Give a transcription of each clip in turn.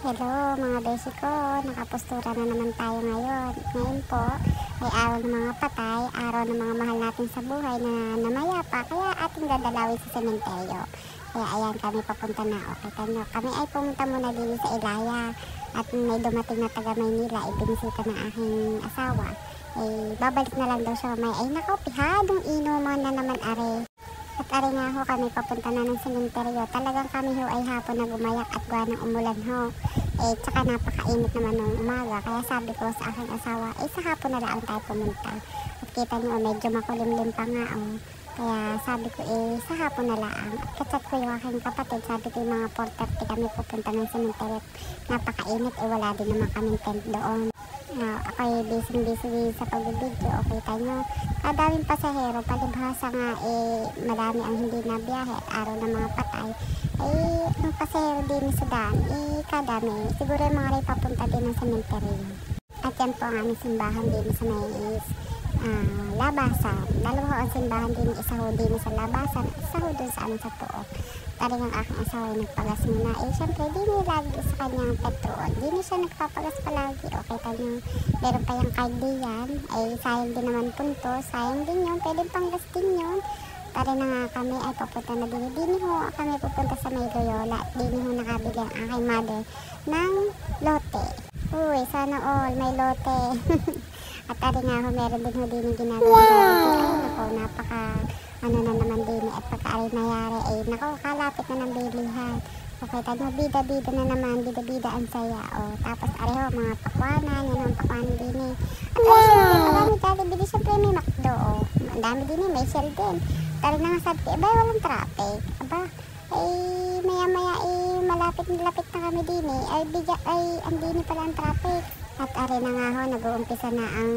Hello mga beshi ko, nakapostura na naman tayo ngayon. Ngayon po ay araw ng mga patay, araw ng mga mahal natin sa buhay na namayapa, kaya ating dadalawin sa sementeryo. Kaya ayan kami papunta na. Okay tanyo, kami ay pumunta muna dito sa Ilaya at may dumating na taga Maynila, ibinisita ng aking asawa. Babalik na lang daw siya may ay nakaw, pihadong inuman na naman are. At ari nga ho kami papunta na ng sementeryo. Talagang kami ho ay hapon na gumayak at gawa ng umulan ho. Tsaka napakainit naman ng umaga. Kaya sabi ko sa aking asawa, sa hapon na lang tayo pumunta. At kita nyo, medyo makulimlim pa nga Kaya sabi ko, sa hapon na lang. At kachat ko yung aking kapatid. Sabi ko yung mga 4:30 kami pupunta ng sementeryo. Napakainit, wala din naman kaming tent doon. Ako'y busy sa pagbibideo. Okay tayo. Kadaming pasahero, palibhasa nga madami ang hindi na biyahe at araw ng mga patay. Ang pasahero din sa daan, kadami. Siguro yung mga rin papunta din ng sementeryo. At yan po ang aming simbahan din sa may labasan. Dalawa ho ang simbahan din, isa ho din sa labasan, isa ho dun sa amin sa Puok. Taring ang aking asawa ay nagpagas muna. Syempre, di niya lagi sa kanyang petrol. Di niya siya nagpapagas palagi. Okay, tayo, meron pa yung card diyan. Sayang din naman punto. Sayang din yun. Pwede pang gas din yun. Tari na nga kami ay papunta na din. Di niyo kami pupunta sa may Loyola. Di niyo nakabili ang aking mother ng lote. Uy, sana all may lote. At tari nga ho, meron din ho din yung ginagawa. Ay, nako, napaka na naman din at pagka-ari nangyari kalapit na ng bilihan. Okay, tayo bida-bida na naman, bida-bida ang saya. Tapos areho mga pakwanan, yan ang pakwanan din At syempre, marami dali-bili, syempre may McDo. Ang dami din may Shell din. Tari na nga sabi, walang traffic. Maya-maya malapit na kami din ang dini pala ang traffic. At ari na nga ho, nag-uumpisa na ang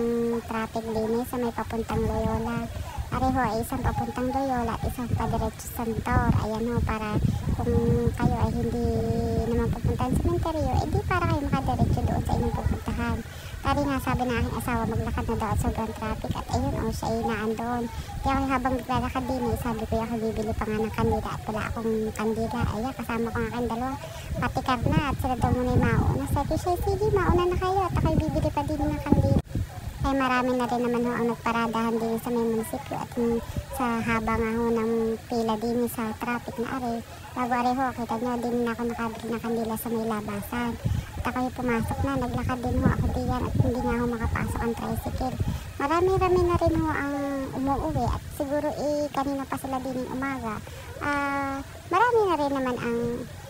traffic din sa may papuntang Loyola. Areho ay isang papuntang Loyola at isang padiretso Santor. Ayan ho, para kung kayo ay hindi naman pupuntahan sa sementeryo, di para kayo makadiretso doon sa inyong pupuntahan. Tari nga sabi na aking asawa, maglakad na daw at sobrang traffic. At ayun siya ay naandun. Kaya habang naglalakad din sabi ko ako bibili pa nga ng kandila at wala akong kandila. Ayan, kasama ko nga aking dalawa. Patikar na at sila daw muna yung mauna. Sabi siya, sige mauna na kayo at ako'y bibili pa din ng kandila. Ay marami na rin naman ho ang nagparadahan din sa may munisipyo at sa haba nga ho ng pila din sa traffic na are. Bago are ho, kita nyo din na ako nakabili na kandila sa may labasan. At ako'y pumasok na, naglakad din ho ako diyan at hindi nga ho makapasok ang tricycle. Marami-rami na rin ho ang umuuwi at siguro kanina pa sila din yung umaga. Marami na rin naman ang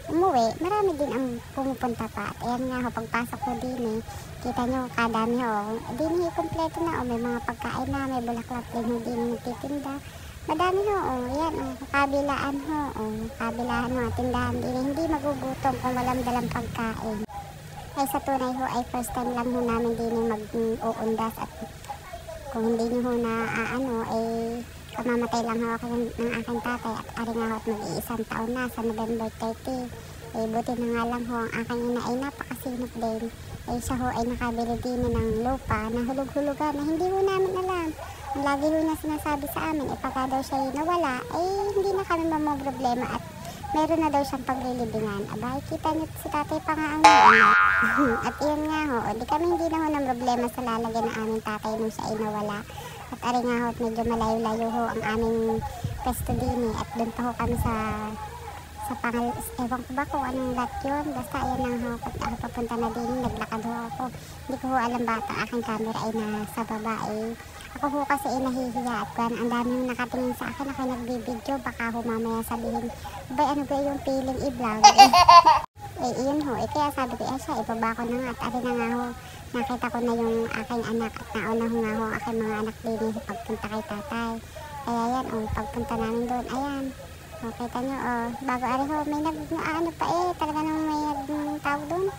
umuwi, marami din ang pumupunta pa. At ayan nga ho, pagpasok ko din kita nyo, kadami ho. Din kompleto na may mga pagkain na, may bulaklak din ho din nagtitinda. Madami ho, yan kabilaan ho, kabilaan ho, tindahan din. Hindi magugutom kung walang dalang pagkain. Sa tunay ho, first time lang ho namin din mag-uundas at kung hindi nyo ho na kamamatay lang ho ako ng aking tatay at ari nga ho at mag-iisang taon na sa November 30. Buti na nga lang ho ang aking ina ay napakasinop din. Siya ho ay nakabili din ng lupa na hulog-hulugan na hindi ho namin alam. Ang lagi ho na sinasabi sa amin, pagka daw siya nawala, hindi na kami mamroblema at meron na daw siyang paglilibingan. Kita niyo si tatay pa nga ang at iyon nga ho, di kami hindi na ho ng problema sa lalagyan ng aming tatay nung siya ay nawala. At ari nga ho, medyo malayo-layo ho ang aming pesto din at doon pa ho kami sa ewan ko ba kung anong lot yun. Basta ayan lang ho, pag ako papunta na din, naglakad ho ako. Hindi ko ho alam bata, aking camera ay nasa baba Ako ho kasi nahihiya at ang daming nakatingin sa akin ako nagbibideo. Baka ho mamaya sabihin, ano ba yung feeling i-vlog? Iyon ho, kaya sabi ko, siya, ibaba ko na nga. At ari na nga ho, nakita ko na yung aking anak at nauna ho nga ho aking mga anak din sa pagpunta kay tatay. Kaya yan, pagpunta namin doon, ayan. Kita nyo, bago ari ho, may talaga nang may tawag doon.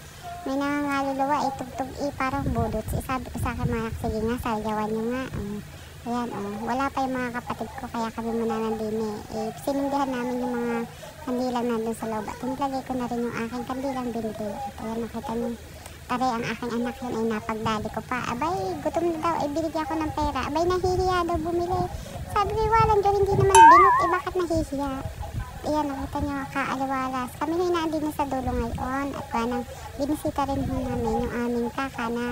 May nangangaluluwa, tugtog parang budot. Sabi ko sa akin mga sige nga, sayawan nyo nga. Ayan, wala pa yung mga kapatid ko, kaya kami muna nandini. Sinindihan namin yung mga kandilang nandun sa loob. At nilagay ko na rin yung aking kandilang binili. At ayan, nakita nyo. Tari, ang aking anak yun ay napagdali ko pa. Abay, gutom na daw, binigyan ko ng pera. Abay, nahihiya daw bumili. Sabi ko, walang dyan, hindi naman binot, bakit nahihiya? iyan, nakita nyo, kaaliwalas. Kami na inaan din sa dulo ngayon. At parang binisita rin ho namin yung aming kaka na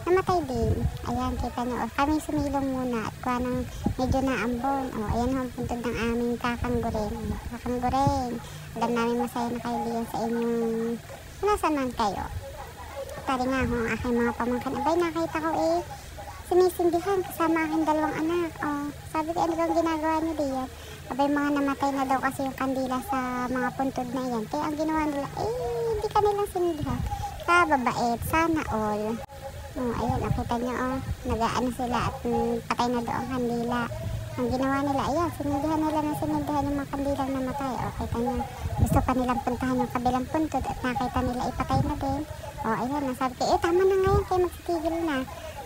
namatay din. Ayan, kita nyo. Kami sumilong muna at parang medyo naambon. Ayan ho ang puntod ng aming kakang goreng. Kakang goreng. Alam namin masaya na kayo diyan sa inyong nasaan man kayo. Tari nga ho ang aking mga pamangkin. Abay, nakita ko sinisindihan kasama aking dalawang anak. Sabi ko, ano bang ginagawa nyo diyan? Abay, mga namatay na daw kasi yung kandila sa mga puntod na yan. Kaya ang ginawa nila, hindi kanilang sindihan. Kababait, sana all. Ayan, kita nyo, nag-aano sila at patay na daw ang kandila. Ang ginawa nila, ayan, sinindihan nila na sinindihan yung mga kandilang namatay. Kita nyo, gusto pa nilang puntahan yung kabilang puntod at nakita nila ipatay na din. Ayan, nasabi ko, tama na ngayon, kayo magsitigil na.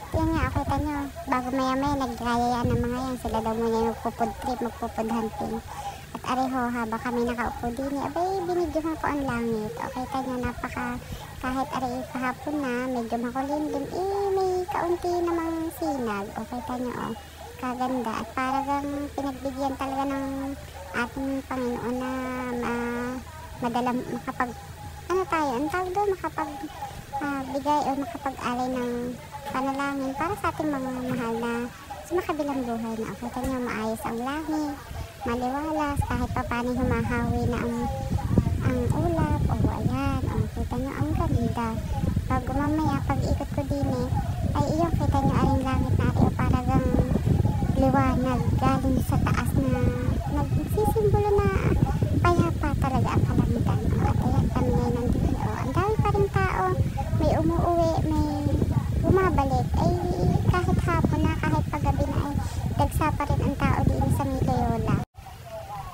Yan nga, kita nyo, bago maya-maya, nagrayayaan ng mga yan. Sila daw muna yung magpupud trip, magpupud hunting. At areho, habang kami nakaupo din, abay, binidyohan ko ang langit. Kita nyo, kahit areho kahapon na, medyo makulimlim, may kaunti namang sinag. Kita nyo, kaganda. At parang pinagbigyan talaga ng ating Panginoon na makapag, ang tawag doon, bigay o makapag-alay ng panalangin para sa ating mga mahal na sa makabilang buhay na. Kita nyo, maayos ang langit, maliwalas, kahit pa paano humahawi na ang ulap. Ayan, kita nyo, ang ganda. Bago mamaya, pag ikot ko din ay iyong kita nyo aring langit na rin, parang liwanag galing sa taas na nagsisimbolo na payapa talaga ang kalangitan. At ayan, kami ngayon nandito. Ang dami pa rin tao, may umuuwi, may bumabalik. Kahit hapon na, kahit paggabi na dagsa pa rin ang tao din sa Loyola.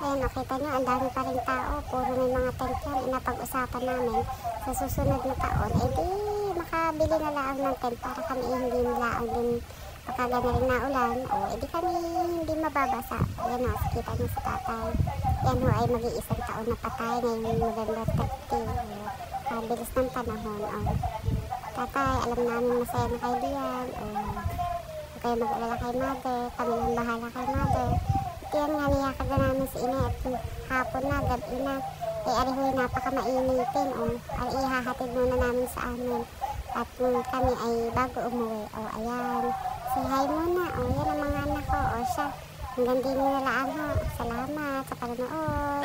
Ayan, nakita nyo, ang dami pa rin tao, puro may mga tent yan. Inapag-usapan namin sa susunod na taon, di makabili na lang ng tent para kami hindi laang din pagkaga na rin na ulan. Di kami hindi mababasa. Ayan o, kita nyo si tatay. Yan ho ay mag-iisang taon na patay ngayong November 30. Bilis ng panahon. Tatay, alam namin masaya na kayo diyan. Huwag kayo mag-alala kay mother. Kami lang bahala kay mother. Yan nga, niyakag na namin si ina at hapon na, gabi na. Arihoy, napaka-mainitin. Ay ihahatid muna namin sa amin. At kami ay bago umuwi. Ayan. Say hi muna. Yan ang mga anak ko. Siya. Hanggang din nila lang ho. Salamat sa panonood.